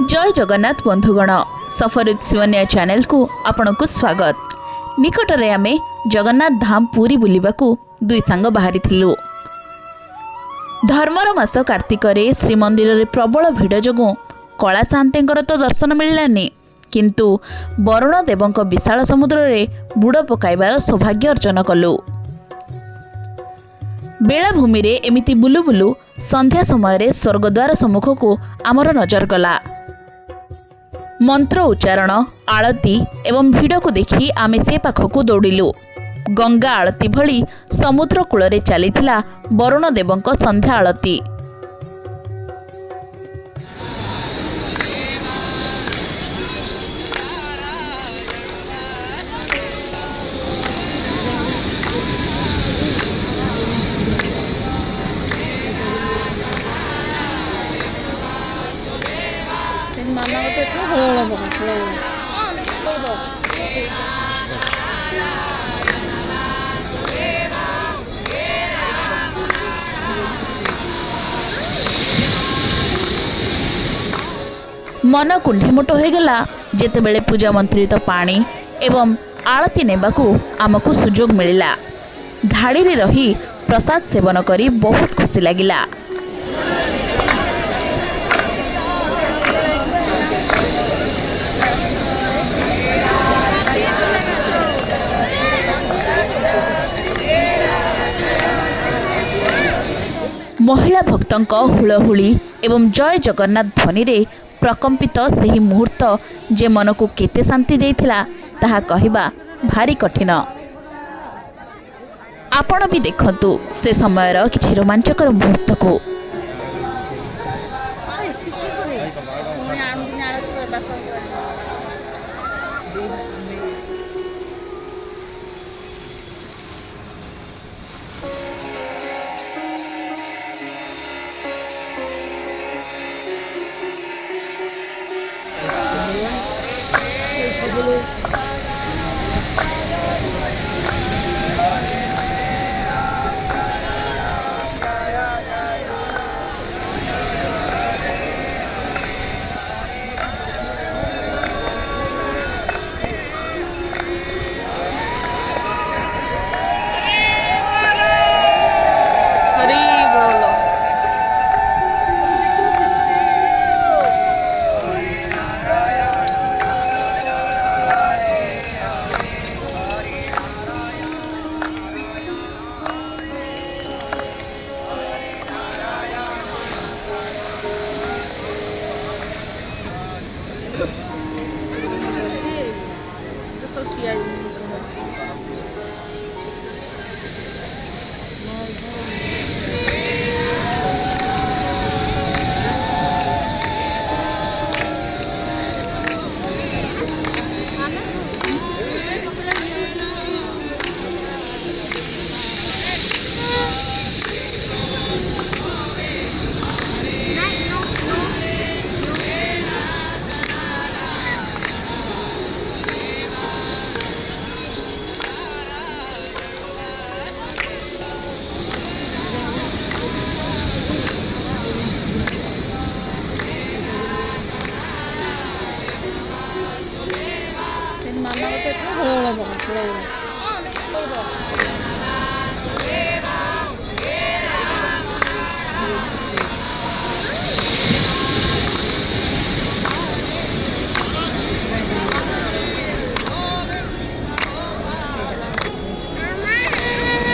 जय जगन्नाथ बंधुगण सफर सिवनिया चैनल को आपण को स्वागत। निकटरे आमे जगन्नाथ धाम पुरी बुलिबाकू दुई सांग बाहरी थिलु। धर्मर मास कार्तिक रे श्रीमंदिर रे प्रबल भिड़ जोगु कला शांतेंकर तो दर्शन मिललानी, किंतु वरुण देवंक विशाल समुद्र रे बुड़ पकाइबार सौभाग्य अर्जन कलु। बेलाभूमि रे एमिति बुलु बुलु संध्या समय रे स्वर्गद्वार सम्मुख को आमर नजर गला। मंत्र उच्चारण आलती एवं भिड़ को देखी आमे से पाखकू दौड़िलु। गंगा आलती भली समुद्र कूल रे चलीथिला वरुण देवंक संध्या आलती। मन कुंठीमोट होगला जेतेबेले पूजा मंत्रित पानी एवं आलती नेबाकू आमको सुजोग मिलिला। धाड़ी रे रही प्रसाद सेवन करी बहुत खुशी लागिला। महिला भक्तंक हुलहुली एवं जय जगन्नाथ ध्वनि रे प्रकंपित सही मुहूर्त जे मन को केते शांति देइथिला ताहा कहिबा भारी कठिन। आपण भी देखंतु से समयर किछि रोमांचकर मुहूर्त को।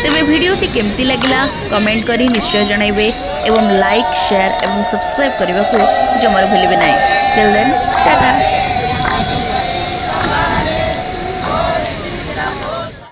तेरे वीडियोटी केमती लगिला कमेंट करी निश्चय जनइबे एवं लाइक शेयर एवं सब्सक्राइब करने को जमार भूलिबे नहीं। Till then Tata.